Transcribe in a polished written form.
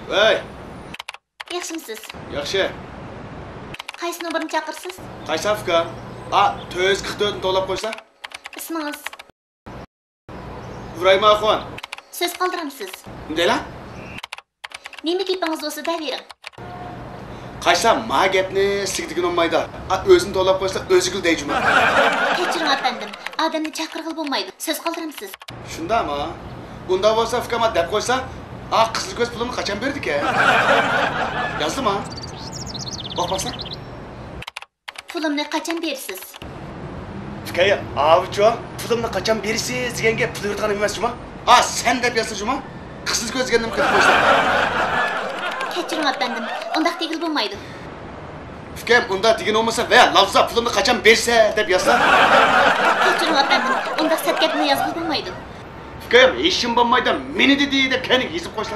Vay. Yaxshimisiz? Yaxshi. Qaysi nomerni chaqirsiz? Qaysi Afgan? 444 ni to'lab qo'ysa? Ismingiz? Ibrahimoxon. So'z qoldiramsiz. Nima la? Nima gapingiz bo'lsa davering. Qaysi ma gapni sigdigin olmaydi. O'zini to'lab qo'ysa o'zigil deyjimi? Kechiring efendim. Odamni chaqirg'il bo'lmaydi. So'z qoldiramsiz. Shundami? Unda bo'lsa Afgan deb qo'ysa, qizil ko'z pulini qachon berdik-a? Yozdimi? Boqmasa? Pulimni qachon bersiz? Fikaya, avcho, pulimni qachon berisiz degan gap pul yurtgan emasmi? Sen deb yozsajmi? Qizil ko'zga nima qilib qo'ysa? Kechiring efendim. Undaq tegil bo'lmaydi. Fikam, unda degan olmasa va lafza pulimni qachon bersa deb yozsa? Kechiring efendim. Undaq sat gapni yozib bo'lmaydi. Fikam, ishim bo'lmaydi. Meni dedi deb keling yezib qo'ysa.